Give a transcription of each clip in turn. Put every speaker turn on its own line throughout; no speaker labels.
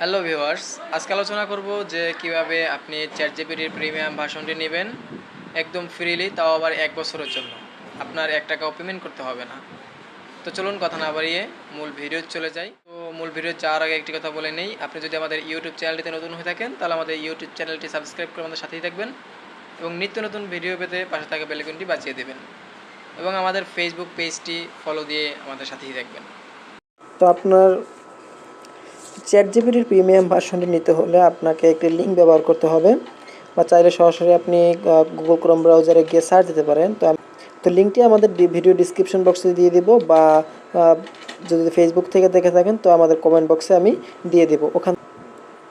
Hello viewers, আজকে আলোচনা করব যে কিভাবে আপনি চ্যাটজিপিটির প্রিমিয়াম ভার্সনটি নেবেন একদম ফ্রিলি, তাও আবার 1 বছরের জন্য। আপনার 1 টাকাও পেমেন্ট করতে হবে না। তো চলুন কথা না বাড়িয়ে মূল ভিডিও চলে যাই। তো মূল ভিডিও যাওয়ার আগে একটি কথা বলে নেই, আপনি যদি আমাদের ইউটিউব চ্যানেলটিতে নতুন হয়ে থাকেন তাহলে আমাদের ইউটিউব চ্যানেলটি সাবস্ক্রাইব করে আমাদের সাথেই থাকবেন এবং নিত্য নতুন ভিডিও পেতে পাশে থাকা বেল আইকনটি বাজিয়ে দেবেন এবং আমাদের ফেসবুক পেজটি ফলো দিয়ে আমাদের সাথেই থাকবেন।
তো আপনার চ্যাটজিপিটির প্রিমিয়াম ভার্সনটি নিতে হলে আপনাকে একটি লিঙ্ক ব্যবহার করতে হবে, বা চাইলে সরাসরি আপনি গুগল ক্রোম ব্রাউজারে গিয়ে সার্চ দিতে পারেন। তো লিঙ্কটি আমাদের ভিডিও ডিসক্রিপশন বক্সে দিয়ে দিব, বা যদি ফেসবুক থেকে দেখে থাকেন তো আমাদের কমেন্ট বক্সে আমি দিয়ে দেব।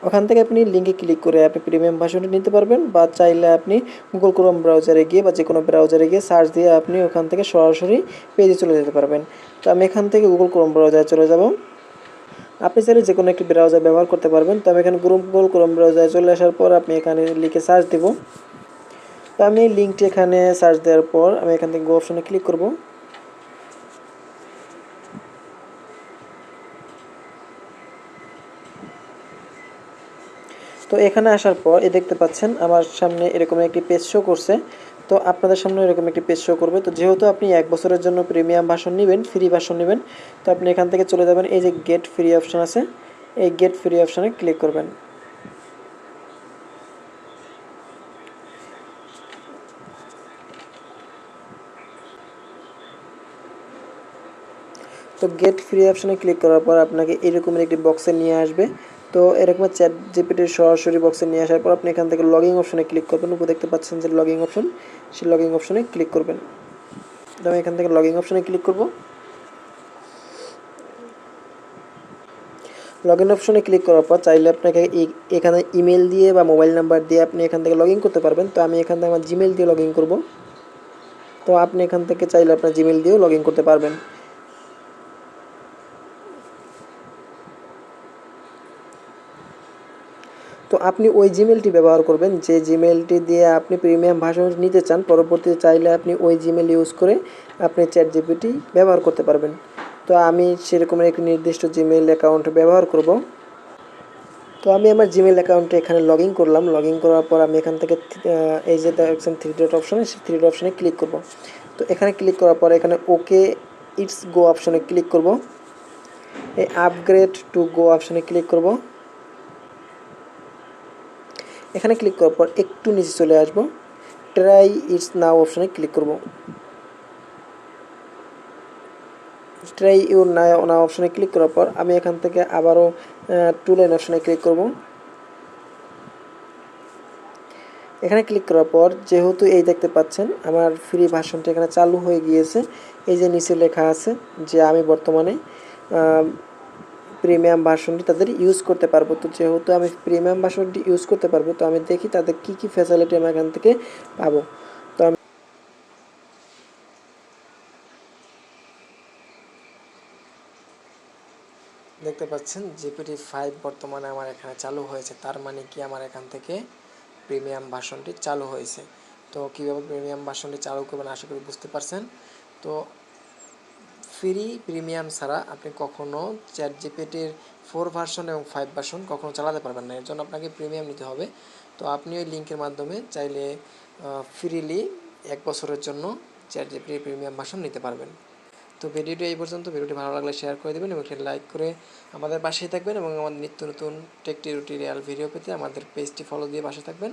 ওখান থেকে আপনি লিঙ্কে ক্লিক করে আপনি প্রিমিয়াম ভার্সনটি নিতে পারবেন, বা চাইলে আপনি গুগল ক্রোম ব্রাউজারে গিয়ে বা যে কোনো ব্রাউজারে গিয়ে সার্চ দিয়ে আপনি ওখান থেকে সরাসরি পেজে চলে যেতে পারবেন। তো আমি এখান থেকে গুগল ক্রোম ব্রাউজারে চলে যাব। আপনি চাইলে যে কোনো একটি ব্রাউজার ব্যবহার করতে পারবেন। তো আমি এখানে গুগল ক্রোম ব্রাউজারে চলে আসার পর আপনি এখানে লিখে সার্চ দেব। তো আমি লিঙ্কটি এখানে সার্চ দেওয়ার পর আমি এখান থেকে গো অপশনে ক্লিক করব। তো এখানে আসার পর দেখতে পাচ্ছেন আমার সামনে এরকম একটি পেজ শো করছে। তো আপনাদের সামনে এরকম একটি পেজ শো করবে। তো যেহেতু আপনি 1 বছরের জন্য প্রিমিয়াম ভার্সন নেবেন, ফ্রি ভার্সন নেবেন, তো আপনি এখান থেকে চলে যাবেন, এই যে গেট ফ্রি অপশন আছে, এই গেট ফ্রি অপশনে ক্লিক করবেন। তো গেট ফ্রি অপশনে ক্লিক করার পর আপনাকে এরকমের একটি বক্সে নিয়ে আসবে। তো এরকম চ্যাট জিপিটির সরাসরি বক্সে নিয়ে আসার পর আপনি এখান থেকে লগইন অপশনে ক্লিক করবেন। উপরে দেখতে পাচ্ছেন যে লগইন অপশন, সেই লগইন অপশনে ক্লিক করবেন। তো আমি এখান থেকে লগইন অপশনে ক্লিক করব। লগইন অপশনে ক্লিক করার পর চাইলে আপনাকে এখানে ইমেল দিয়ে বা মোবাইল নাম্বার দিয়ে আপনি এখান থেকে লগইন করতে পারবেন। তো আমি এখান থেকে আমার জিমেল দিয়ে লগইন করব। তো আপনি এখান থেকে চাইলে আপনার জিমেল দিয়েও লগইন করতে পারবেন। তো আপনি ওই জিমেলটি ব্যবহার করবেন যে জিমেলটি দিয়ে আপনি প্রিমিয়াম ভার্সন নিতে চান। পরবর্তীতে চাইলে আপনি ওই জিমেল ইউজ করে আপনি চ্যাট জিপিটি ব্যবহার করতে পারবেন। তো আমি সেরকমের একটি নির্দিষ্ট জিমেল অ্যাকাউন্ট ব্যবহার করব। তো আমি আমার জিমেল অ্যাকাউন্টে এখানে লগ ইন করলাম। লগ ইন করার পর আমি এখান থেকে এই যে দেখছেন থ্রি ডট অপশনে, সেই থ্রি ডট অপশনে ক্লিক করব। তো এখানে ক্লিক করার পর এখানে ওকে ইটস গো অপশনে ক্লিক করব। এই আপগ্রেড টু গো অপশনে ক্লিক করব। এখানে ক্লিক করার পর একটু নিচে চলে আসব, ট্রাই ইটস নাও অপশনে ক্লিক করব। ট্রাই ইউর নাও অপশনে ক্লিক করার পর আমি এখান থেকে আবারও টু লাইন অপশনে ক্লিক করব। এখানে ক্লিক করার পর যেহেতু এই দেখতে পাচ্ছেন আমার ফ্রি ভার্সনটা এখানে চালু হয়ে গিয়েছে, এই যে নিচে লেখা আছে যে আমি বর্তমানে প্রিমিয়াম ভার্সনটি তাদের ইউজ করতে পারবো। তো যেহেতু আমি প্রিমিয়াম ভার্সনটি ইউজ করতে পারবো, তো আমি দেখি তাদের কী কী ফ্যাসিলিটি আমি এখান থেকে পাবো। তো আমি দেখতে পাচ্ছেন GPT-5 বর্তমানে আমার এখানে চালু হয়েছে, তার মানে কি আমার এখান থেকে প্রিমিয়াম ভার্সনটি চালু হয়েছে। তো কীভাবে প্রিমিয়াম ভার্সনটি চালু করবেন আশা করি বুঝতে পারছেন। তো ফ্রি প্রিমিয়াম ছাড়া আপনি কখনও চ্যাট জিপিটির 4 ভার্সন এবং 5 ভার্সন কখনও চালাতে পারবেন না। এর জন্য আপনাকে প্রিমিয়াম নিতে হবে। তো আপনি ওই লিঙ্কের মাধ্যমে চাইলে ফ্রিলি 1 বছরের জন্য চ্যাট জিপিটির প্রিমিয়াম ভার্সন নিতে পারবেন। তো ভিডিওটি এই পর্যন্ত। ভিডিওটি ভালো লাগলে শেয়ার করে দেবেন এবং একটি লাইক করে আমাদের পাশেই থাকবেন, এবং আমাদের নিত্য নতুন টেক টিউটোরিয়াল ভিডিও পেতে আমাদের পেজটি ফলো দিয়ে পাশে থাকবেন।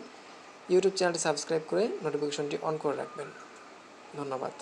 ইউটিউব চ্যানেলটি সাবস্ক্রাইব করে নোটিফিকেশনটি অন করে রাখবেন। ধন্যবাদ।